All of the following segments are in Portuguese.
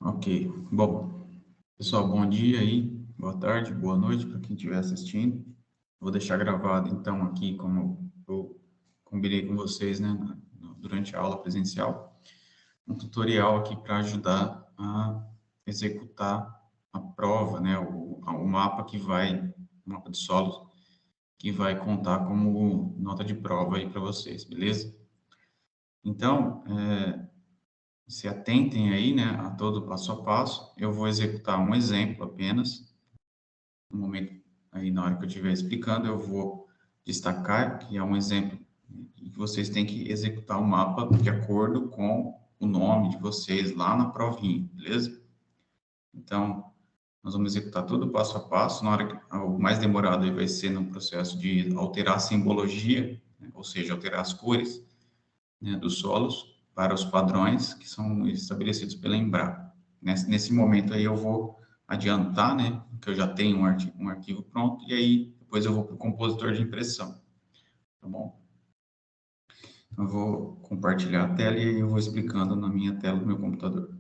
Ok, bom, pessoal, bom dia aí, boa tarde, boa noite para quem estiver assistindo. Vou deixar gravado então aqui, como eu combinei com vocês, né, durante a aula presencial, um tutorial aqui para ajudar a executar a prova, né, o mapa que vai, o mapa de solos, que vai contar como nota de prova aí para vocês, beleza? Então, se atentem aí, né, a todo passo a passo. Eu vou executar um exemplo apenas. No momento aí, na hora que eu estiver explicando, eu vou destacar que é um exemplo e que vocês têm que executar o mapa de acordo com o nome de vocês lá na provinha, beleza? Então, nós vamos executar tudo passo a passo. Na hora que o mais demorado aí vai ser no processo de alterar a simbologia, né, ou seja, alterar as cores, né, dos solos para os padrões que são estabelecidos pela Embrapa. Nesse momento aí eu vou adiantar, né, que eu já tenho um arquivo pronto, e aí depois eu vou para o compositor de impressão, tá bom? Então eu vou compartilhar a tela e aí eu vou explicando na minha tela do meu computador.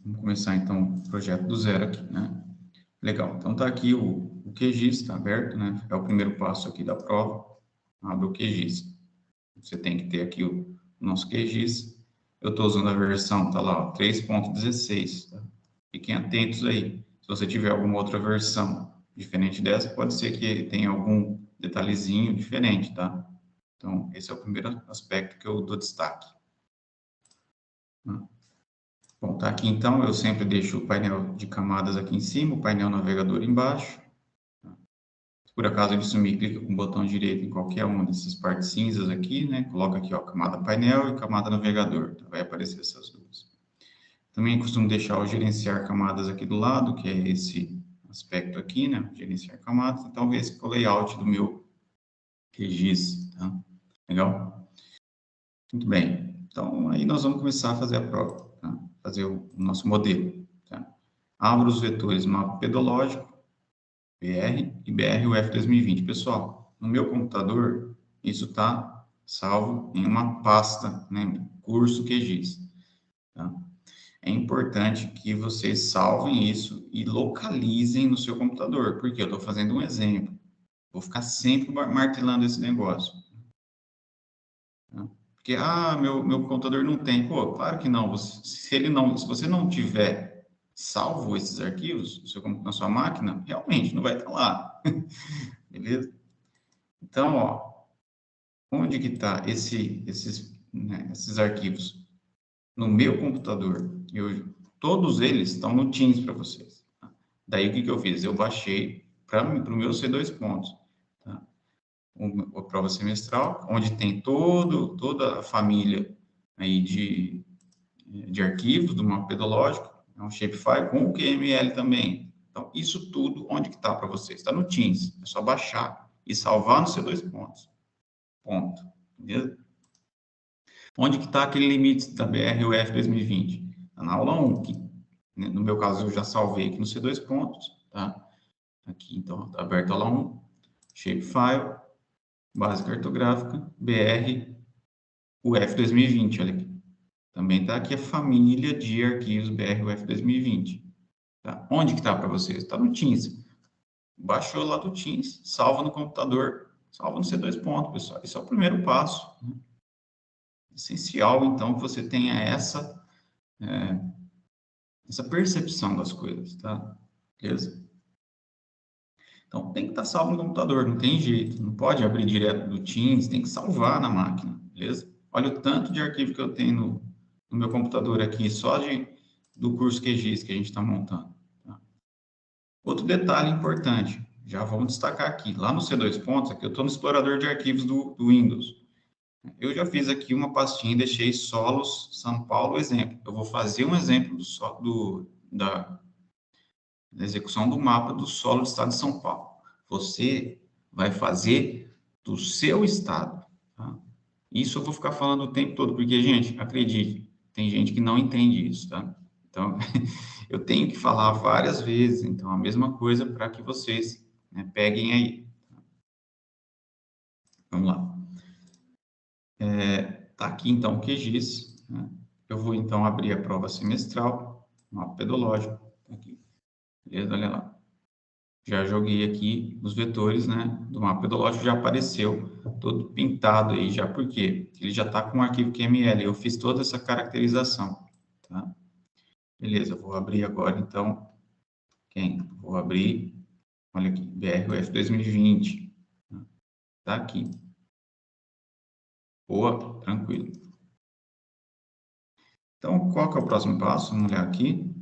Vamos começar então o projeto do zero aqui, né? Legal, então tá aqui o QGIS, está aberto, né? É o primeiro passo aqui da prova. Abre o QGIS. Você tem que ter aqui o nosso QGIS. Eu estou usando a versão, tá lá, 3.16. Tá? Fiquem atentos aí. Se você tiver alguma outra versão diferente dessa, pode ser que tenha algum detalhezinho diferente, tá? Então, esse é o primeiro aspecto que eu dou destaque. Bom, tá aqui então, eu sempre deixo o painel de camadas aqui em cima, o painel navegador embaixo. Se por acaso ele sumir, clica com o botão direito em qualquer uma dessas partes cinzas aqui, né? Coloca aqui, ó, camada painel e camada navegador. Então, vai aparecer essas duas. Também costumo deixar o gerenciar camadas aqui do lado, que é esse aspecto aqui, né? Gerenciar camadas. Então, esse é o layout do meu QGIS, tá? Legal? Muito bem. Então, aí nós vamos começar a fazer a prova, tá? Fazer o nosso modelo, tá? Abro os vetores mapa pedológico, BR e BR-UF 2020. Pessoal, no meu computador, isso está salvo em uma pasta, né? Curso QGIS, tá? É importante que vocês salvem isso e localizem no seu computador, porque eu estou fazendo um exemplo. Vou ficar sempre martelando esse negócio. Tá? Porque, meu computador não tem. Pô, claro que não. Se você não tiver salvo esses arquivos na sua máquina, realmente não vai estar lá. Beleza? Então, ó, onde que está esses arquivos? No meu computador. Todos eles estão no Teams para vocês. Tá? Daí, o que eu fiz? Eu baixei para o meu C2 pontos. Tá? A prova semestral, onde tem toda a família aí de arquivos do mapa pedológico, é um shapefile com o QML também. Então, isso tudo, onde que está para vocês? Está no Teams. É só baixar e salvar no C2 pontos. Ponto. Beleza? Onde que está aquele limite da BR-UF 2020? Está na aula 1, que, né, no meu caso eu já salvei aqui no C2 pontos, tá? Aqui, então, está aberto a aula 1, shapefile, base cartográfica, BR, UF 2020, olha aqui. Também está aqui a família de arquivos BR UF 2020. Tá? Onde que está para vocês? Está no Teams. Baixou lá do Teams, salva no computador, salva no C2 pontos, pessoal. Esse é o primeiro passo. Né? Essencial, então, que você tenha essa percepção das coisas, tá? Beleza? Então, tem que estar salvo no computador, não tem jeito. Não pode abrir direto do Teams, tem que salvar na máquina, beleza? Olha o tanto de arquivo que eu tenho no meu computador aqui, só do curso QGIS que a gente está montando. Tá? Outro detalhe importante, já vamos destacar aqui. Lá no C2 pontos, aqui eu estou no explorador de arquivos do Windows. Eu já fiz aqui uma pastinha e deixei solos São Paulo exemplo. Eu vou fazer um exemplo da execução do mapa do solo do estado de São Paulo. Você vai fazer do seu estado. Tá? Isso eu vou ficar falando o tempo todo, porque, gente, acredite, tem gente que não entende isso, tá? Então, eu tenho que falar várias vezes, então, a mesma coisa para que vocês, né, peguem aí. Vamos lá. Tá aqui, então, o QGIS, né? Eu vou, então, abrir a prova semestral, mapa pedológico, tá aqui. Beleza? Olha lá. Já joguei aqui os vetores, né, do mapa pedológico, já apareceu todo pintado aí, já por quê? Ele já está com o arquivo QML, eu fiz toda essa caracterização, tá? Beleza, eu vou abrir agora, então, Vou abrir, olha aqui, BRUF 2020, tá aqui. Boa, tranquilo. Então, qual que é o próximo passo? Vamos olhar aqui.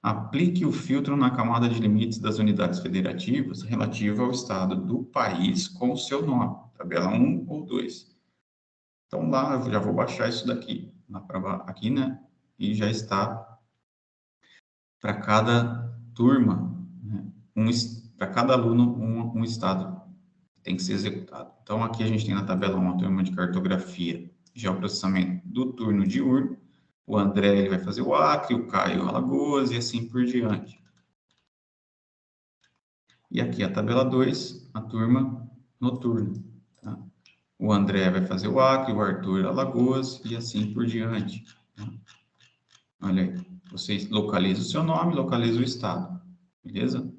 Aplique o filtro na camada de limites das unidades federativas relativa ao estado do país com o seu nome, tabela 1 ou 2. Então, lá eu já vou baixar isso daqui, aqui, né? E já está para cada turma, né? Para cada aluno, um estado tem que ser executado. Então, aqui a gente tem na tabela 1 a turma de cartografia, geoprocessamento do turno diurno. O André ele vai fazer o Acre, o Caio Alagoas e assim por diante. E aqui a tabela 2, a turma noturna. Tá? O André vai fazer o Acre, o Arthur Alagoas e assim por diante. Tá? Olha aí, você localiza o seu nome, localiza o estado, beleza?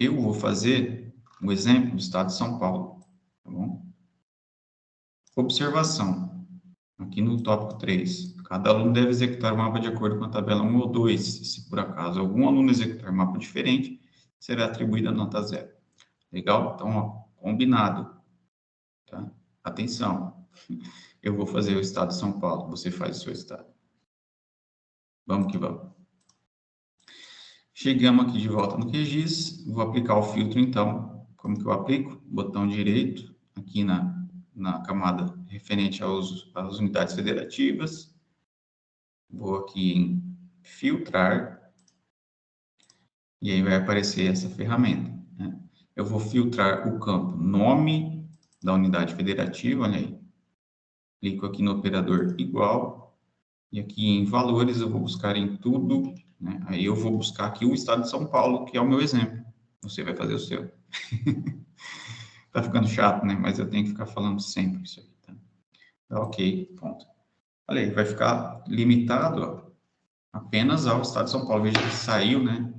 Eu vou fazer um exemplo do estado de São Paulo, tá bom? Observação, aqui no tópico 3. Cada aluno deve executar o mapa de acordo com a tabela 1 ou 2. Se por acaso algum aluno executar mapa diferente, será atribuída a nota 0. Legal? Então, ó, combinado. Tá? Atenção, eu vou fazer o estado de São Paulo, você faz o seu estado. Vamos que vamos. Chegamos aqui de volta no QGIS, vou aplicar o filtro então. Como que eu aplico? Botão direito, aqui na camada referente às unidades federativas. Vou aqui em filtrar, e aí vai aparecer essa ferramenta, né? Eu vou filtrar o campo nome da unidade federativa, olha aí. Clico aqui no operador igual, e aqui em valores eu vou buscar em tudo, né? Aí eu vou buscar aqui o estado de São Paulo, que é o meu exemplo. Você vai fazer o seu. Tá ficando chato, né? Mas eu tenho que ficar falando sempre isso aqui, tá? Tá ok, ponto. Olha aí, vai ficar limitado, ó, apenas ao estado de São Paulo. Veja que saiu, né?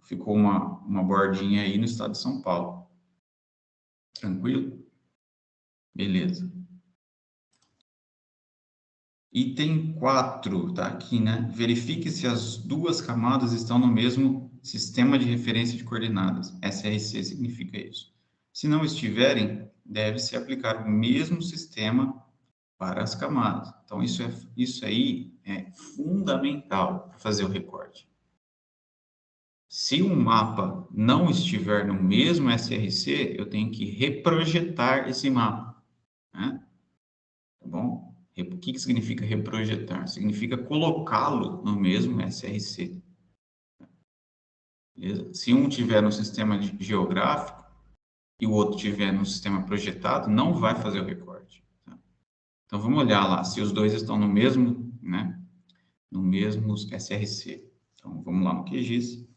Ficou uma bordinha aí no estado de São Paulo. Tranquilo? Beleza. Item 4, tá aqui, né? Verifique se as duas camadas estão no mesmo sistema de referência de coordenadas. SRC significa isso. Se não estiverem, deve-se aplicar o mesmo sistema para as camadas. Então, isso aí é fundamental para fazer o recorte. Se um mapa não estiver no mesmo SRC, eu tenho que reprojetar esse mapa, né? Tá bom? O que significa reprojetar? Significa colocá-lo no mesmo SRC. Beleza? Se um tiver no sistema geográfico e o outro tiver no sistema projetado, não vai fazer o recorte. Tá? Então, vamos olhar lá se os dois estão no mesmo, né? No mesmo SRC. Então, vamos lá no QGIS.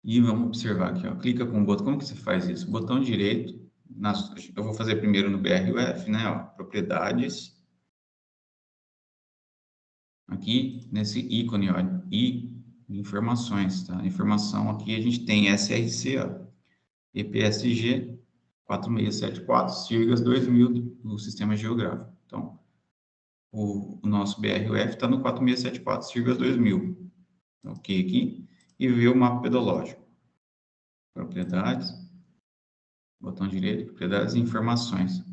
E vamos observar aqui, ó. Clica com o botão. Como que você faz isso? Botão direito. Eu vou fazer primeiro no BRUF, né? Ó, propriedades. Aqui, nesse ícone, ó, e informações, tá? Informação aqui a gente tem SRC, ó, EPSG 4674, SIRGAS 2000 no sistema geográfico. Então, o nosso BRUF está no 4674, SIRGAS 2000. Ok aqui. E ver o mapa pedológico. Propriedades. Botão direito, propriedades e informações.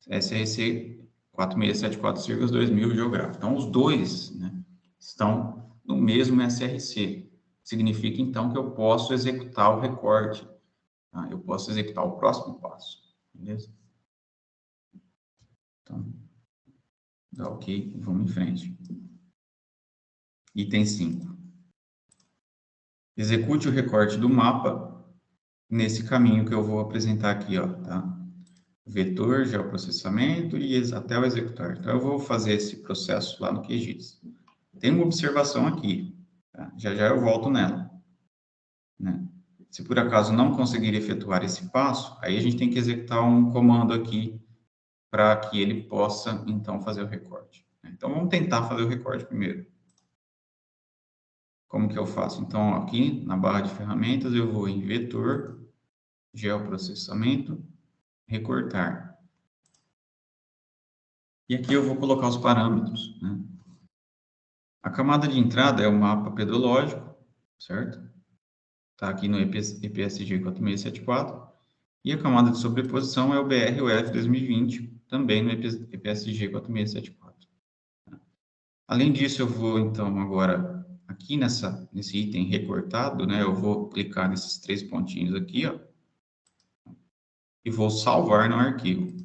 SRC 4674, SIRGAS 2000 geográfico. Então, os dois, né, estão no mesmo SRC. Significa, então, que eu posso executar o recorte. Tá? Eu posso executar o próximo passo. Beleza? Então, dá ok, vamos em frente. Item 5. Execute o recorte do mapa nesse caminho que eu vou apresentar aqui, ó, tá? Vetor, geoprocessamento e até o executar. Então, eu vou fazer esse processo lá no QGIS. Tem uma observação aqui, tá? Já eu volto nela, né? Se por acaso não conseguir efetuar esse passo, aí a gente tem que executar um comando aqui para que ele possa, então, fazer o recorte. Então, vamos tentar fazer o recorte primeiro. Como que eu faço? Então, aqui na barra de ferramentas, eu vou em vetor, geoprocessamento, recortar. E aqui eu vou colocar os parâmetros, né? A camada de entrada é o mapa pedológico, certo? Está aqui no EPSG 4674. E a camada de sobreposição é o BR-UF 2020, também no EPSG 4674. Além disso, eu vou, então, agora, aqui nesse item recortado, né, eu vou clicar nesses 3 pontinhos aqui, ó, e vou salvar no arquivo.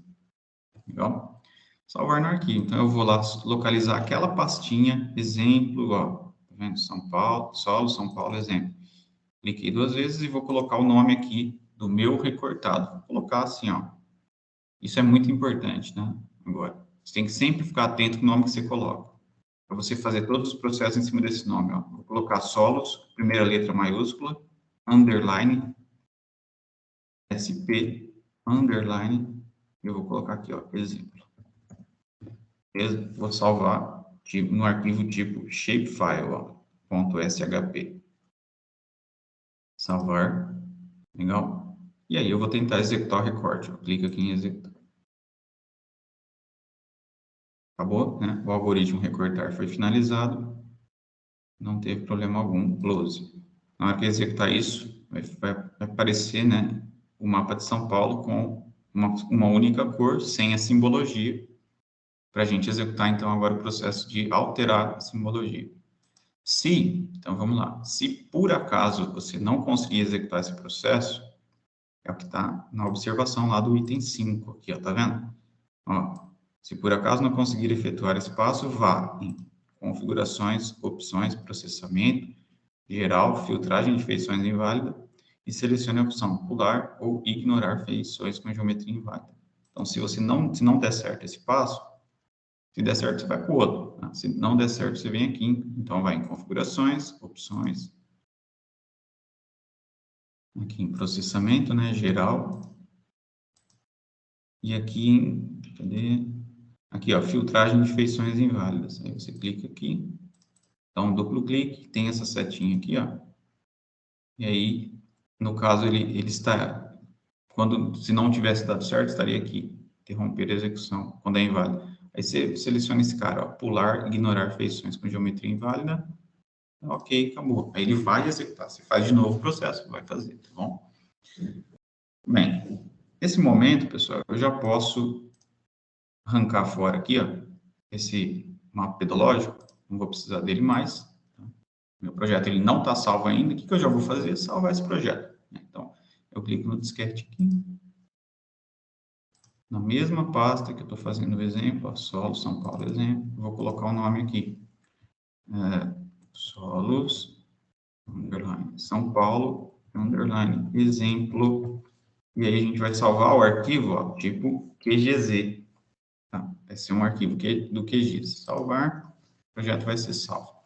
Legal? Salvar no arquivo. Então, eu vou lá localizar aquela pastinha, exemplo, ó, tá vendo? São Paulo, solo, São Paulo, exemplo. Cliquei 2 vezes e vou colocar o nome aqui do meu recortado. Vou colocar assim, ó. Isso é muito importante, né? Agora, você tem que sempre ficar atento com o nome que você coloca. Para você fazer todos os processos em cima desse nome, ó. Vou colocar solos, primeira letra maiúscula, underline, SP, underline, eu vou colocar aqui, ó, exemplo. Beleza? Vou salvar no arquivo tipo shapefile, ó, .shp. Salvar. Legal? E aí eu vou tentar executar o recorte. Eu clico aqui em executar. Acabou, né? O algoritmo recortar foi finalizado. Não teve problema algum. Close. Na hora que executar isso, vai aparecer, né, o mapa de São Paulo com uma única cor, sem a simbologia, para a gente executar, então, agora o processo de alterar a simbologia. Então vamos lá, se por acaso você não conseguir executar esse processo, é o que está na observação lá do item 5, aqui, ó, tá vendo? Ó, se por acaso não conseguir efetuar esse passo, vá em configurações, opções, processamento, geral, filtragem de feições inválida e selecione a opção pular ou ignorar feições com geometria inválida. Então, se não der certo esse passo, se der certo, você vai para o outro. Tá? Se não der certo, você vem aqui, então vai em configurações, opções, aqui em processamento, né, geral, e aqui em, cadê? Aqui, ó, filtragem de feições inválidas. Aí você clica aqui, dá um duplo clique, tem essa setinha aqui, ó. E aí, no caso, ele está, se não tivesse dado certo, estaria aqui, interromper a execução, quando é inválido. Aí você seleciona esse cara, ó, pular, ignorar feições com geometria inválida. Ok, acabou. Aí ele vai executar. Você faz de novo o processo, vai fazer, tá bom? Bem, nesse momento, pessoal, eu já posso arrancar fora aqui, ó, esse mapa pedológico, não vou precisar dele mais. Tá? Meu projeto ele não está salvo ainda, o que eu já vou fazer? Salvar esse projeto. Então, eu clico no disquete aqui, na mesma pasta que eu estou fazendo o exemplo, ó, solo São Paulo exemplo, vou colocar o nome aqui, solos, underline, São Paulo, underline, exemplo, e aí a gente vai salvar o arquivo, ó, tipo QGZ, tá? Vai ser um arquivo do QGIS. Salvar, o projeto vai ser salvo.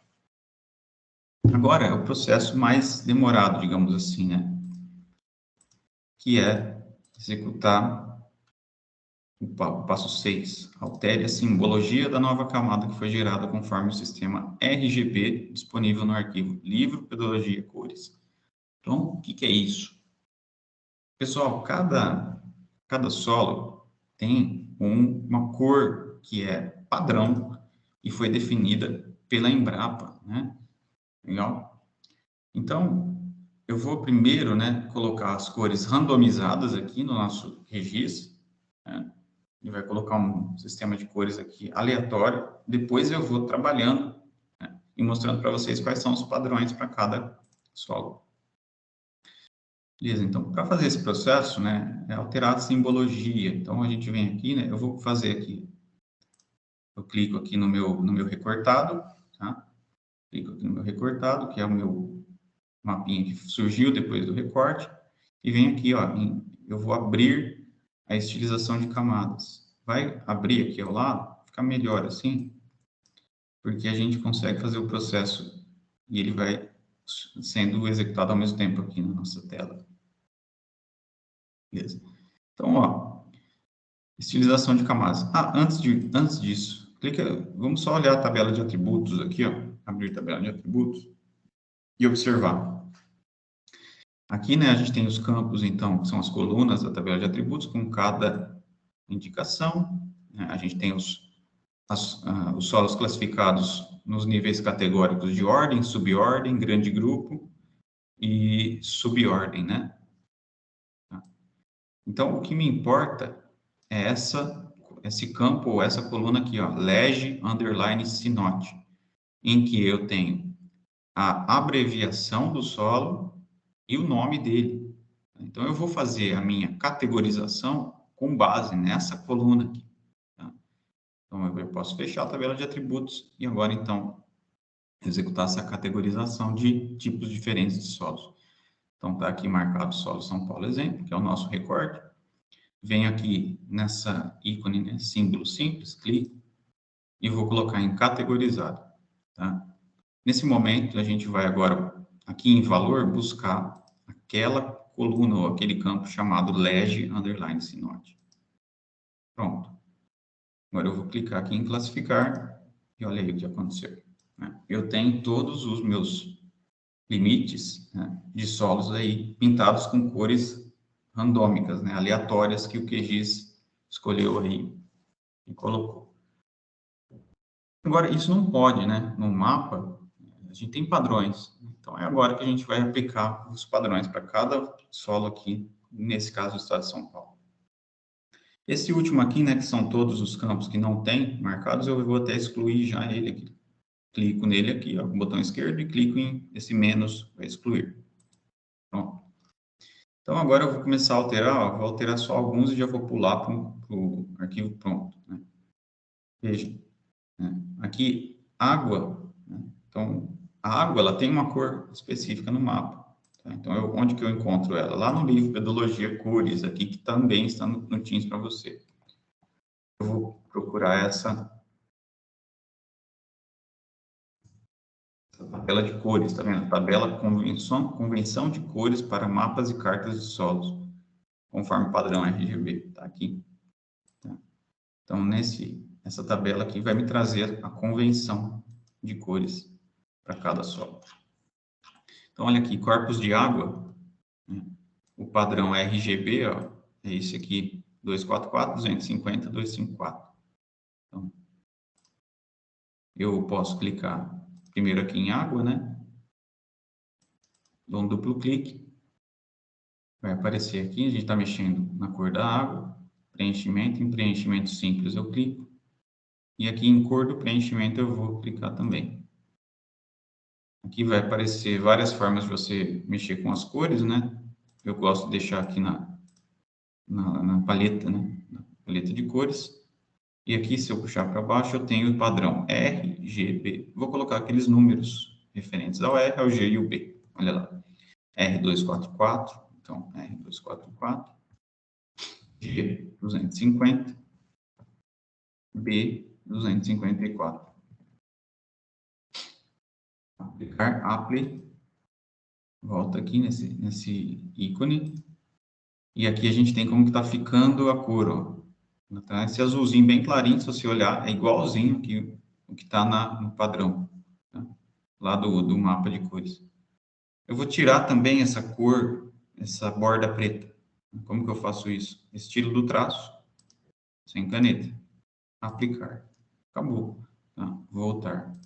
Agora é o processo mais demorado, digamos assim, né? Que é executar o passo 6. Altere a simbologia da nova camada que foi gerada conforme o sistema RGB disponível no arquivo Livro Pedologia Cores. Então, o que é isso? Pessoal, cada solo tem uma cor que é padrão e foi definida pela Embrapa, né? Legal? Então, eu vou primeiro, né, colocar as cores randomizadas aqui no nosso registro, né? Ele vai colocar um sistema de cores aqui aleatório. Depois eu vou trabalhando, né, e mostrando para vocês quais são os padrões para cada solo. Beleza, então, para fazer esse processo, né, é alterar a simbologia. Então, a gente vem aqui, né, eu vou fazer aqui, eu clico aqui no meu recortado, tá? Clico aqui no meu recortado, que é o meu mapinha que surgiu depois do recorte, e venho aqui, ó, eu vou abrir a estilização de camadas. Vai abrir aqui ao lado, fica melhor assim, porque a gente consegue fazer o processo e ele vai sendo executado ao mesmo tempo aqui na nossa tela. Beleza. Então, ó, estilização de camadas. Antes disso, vamos só olhar a tabela de atributos aqui, ó, abrir a tabela de atributos e observar. Aqui, né, a gente tem os campos, então, que são as colunas da tabela de atributos, com cada indicação, né? A gente tem os solos classificados nos níveis categóricos de ordem, subordem, grande grupo e subordem, né? Então, o que me importa é esse campo, ou essa coluna aqui, ó, leg, underline, sinote, em que eu tenho a abreviação do solo e o nome dele. Então, eu vou fazer a minha categorização com base nessa coluna aqui. Tá? Então, eu posso fechar a tabela de atributos e agora, então, executar essa categorização de tipos diferentes de solos. Então, está aqui marcado solo São Paulo exemplo, que é o nosso recorte. Venho aqui nessa ícone, né, símbolo simples, clico e vou colocar em categorizado. Tá? Nesse momento, a gente vai agora, aqui em valor, buscar aquela coluna ou aquele campo chamado leg, underline, sinote. Pronto. Agora eu vou clicar aqui em classificar e olha aí o que aconteceu. Né? Eu tenho todos os meus limites, né, de solos aí pintados com cores randômicas, né, aleatórias que o QGIS escolheu aí e colocou. Agora, isso não pode, né? No mapa, a gente tem padrões. Então, é agora que a gente vai aplicar os padrões para cada solo aqui, nesse caso, o estado de São Paulo. Esse último aqui, né, que são todos os campos que não tem marcados, eu vou até excluir já ele aqui. Clico nele aqui, ó, com o botão esquerdo, e clico em esse menos para excluir. Pronto. Então, agora eu vou começar a alterar, ó, vou alterar só alguns e já vou pular para o arquivo pronto. Né? Veja, né? Aqui, água, né? Então, a água, ela tem uma cor específica no mapa. Tá? Então, onde que eu encontro ela? Lá no livro Pedologia Cores, aqui, que também está no Teams para você. Eu vou procurar essa tabela de cores, tá vendo? Tabela convenção de cores para mapas e cartas de solos, conforme padrão RGB, tá aqui. Tá? Então, essa tabela aqui vai me trazer a convenção de cores para cada solo. Então, olha aqui, corpos de água, né? O padrão RGB, ó, é esse aqui, 244, 250, 254. Então, eu posso clicar primeiro aqui em água, né? Dou um duplo clique. Vai aparecer aqui, a gente está mexendo na cor da água, preenchimento, em preenchimento simples eu clico, e aqui em cor do preenchimento eu vou clicar também. Aqui vai aparecer várias formas de você mexer com as cores, né? Eu gosto de deixar aqui na paleta, né? Na paleta de cores. E aqui, se eu puxar para baixo, eu tenho o padrão RGB. Vou colocar aqueles números referentes ao R, ao G e ao B. Olha lá. R244, então R244, G250, B254. Aplicar, apply, volta aqui nesse ícone, e aqui a gente tem como que está ficando a cor, ó. Tá? Esse azulzinho bem clarinho, se você olhar, é igualzinho que o que está no padrão, tá? Lá do mapa de cores. Eu vou tirar também essa cor, essa borda preta. Como que eu faço isso? Estilo do traço, sem caneta. Aplicar. Acabou. Tá? Voltar.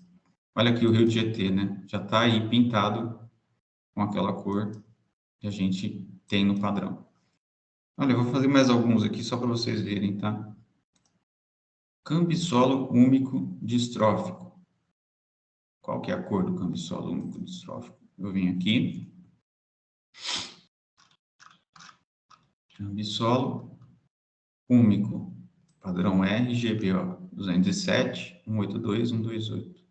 Olha aqui o rio Tietê, né? Já está aí pintado com aquela cor que a gente tem no padrão. Olha, eu vou fazer mais alguns aqui só para vocês verem, tá? Cambissolo úmico distrófico. Qual que é a cor do cambissolo úmico distrófico? Eu vim aqui. Cambissolo úmico. Padrão RGB, ó, 207, 182, 128.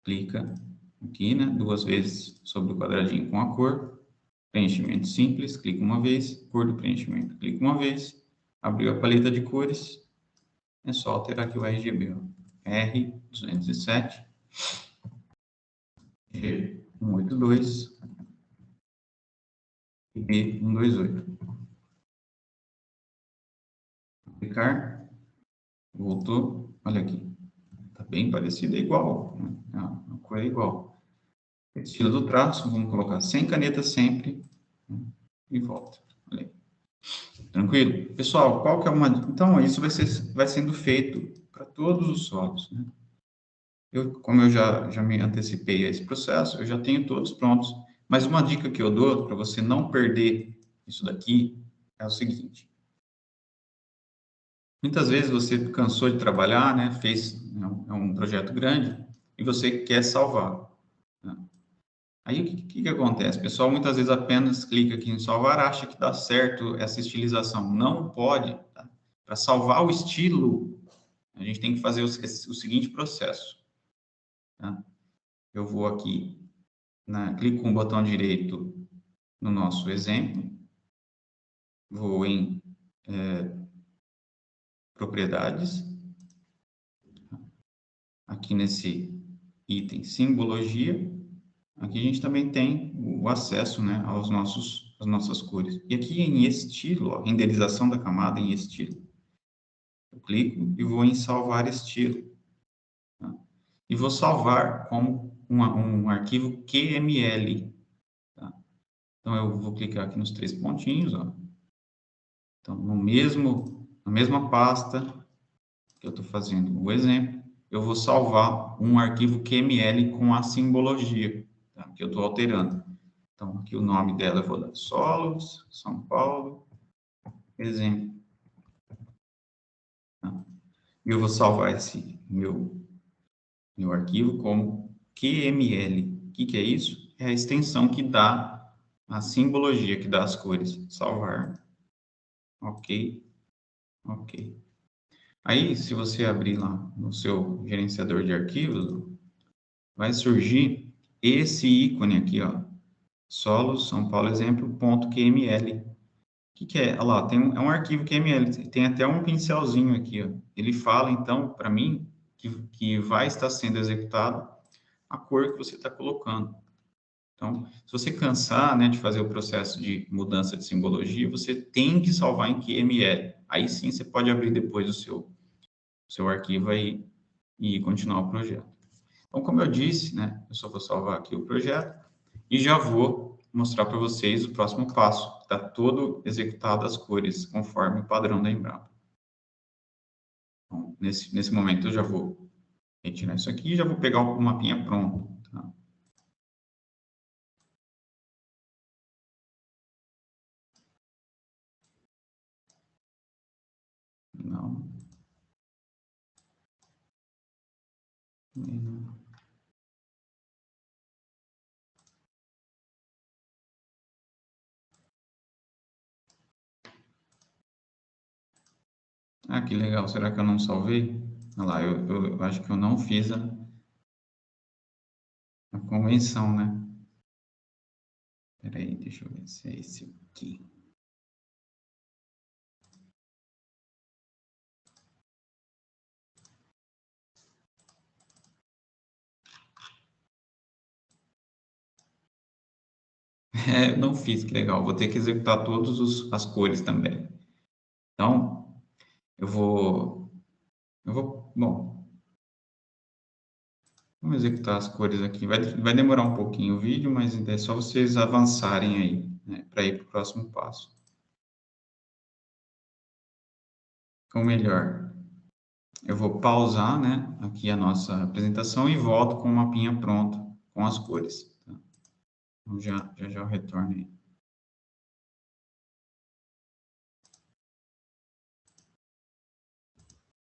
Clica aqui, né? 2 vezes sobre o quadradinho com a cor. Preenchimento simples, clica uma vez. Cor do preenchimento, clica uma vez. Abriu a paleta de cores. É só alterar aqui o RGB, ó. R207, G182 e B128. Aplicar, voltou, olha aqui, tá bem parecido, é igual, né? A cor é igual. Estilo do traço, vamos colocar sem caneta sempre, né? E volta, olha aí. Tranquilo? Pessoal, qual que é uma... Então, isso vai sendo feito para todos os solos, né? Como eu já me antecipei a esse processo, eu já tenho todos prontos. Mas uma dica que eu dou para você não perder isso daqui é o seguinte. Muitas vezes você cansou de trabalhar, né? Fez um projeto grande e você quer salvar, né? Aí o que acontece? O pessoal muitas vezes apenas clica aqui em salvar, acha que dá certo essa estilização. Não pode, tá? Para salvar o estilo, a gente tem que fazer o seguinte processo, tá? Eu vou aqui, clico com o botão direito no nosso exemplo, vou em propriedades, aqui nesse item simbologia, aqui a gente também tem o acesso, né, às nossas cores. E aqui em estilo, ó, renderização da camada em estilo, eu clico e vou em salvar estilo, tá? E vou salvar como um arquivo QML, tá? Então eu vou clicar aqui nos três pontinhos, ó. Então na mesma pasta que eu estou fazendo o exemplo, eu vou salvar um arquivo QML com a simbologia, tá? Que eu estou alterando. Então, aqui o nome dela eu vou dar Solos, São Paulo, exemplo. Tá? E eu vou salvar esse meu arquivo como QML. O que é isso? É a extensão que dá a simbologia, que dá as cores. Salvar. Ok. Ok. Aí, se você abrir lá no seu gerenciador de arquivos, vai surgir esse ícone aqui, ó. Solos, São Paulo, exemplo, .qml. O que é? Olha lá, é um arquivo QML, tem até um pincelzinho aqui, ó. Ele fala, então, para mim, que vai estar sendo executado a cor que você está colocando. Então, se você cansar, né, de fazer o processo de mudança de simbologia, você tem que salvar em QML. Aí sim você pode abrir depois o seu arquivo aí e continuar o projeto. Então, como eu disse, né, eu só vou salvar aqui o projeto e já vou mostrar para vocês o próximo passo. Está todo executado as cores conforme o padrão da Embrapa. Então, nesse momento eu já vou retirar isso aqui e já vou pegar o mapinha pronto, tá? Não. Ah, que legal. Será que eu não salvei? Olha lá, eu acho que eu não fiz a convenção, né? Espera aí, deixa eu ver se é esse aqui. É, não fiz, que legal. Vou ter que executar todas as cores também. Então, bom, vamos executar as cores aqui. Vai demorar um pouquinho o vídeo, mas é só vocês avançarem aí, né, para ir para o próximo passo. Ou melhor, eu vou pausar, né, aqui a nossa apresentação e volto com o mapinha pronto com as cores, tá? Então, já eu retorno aí.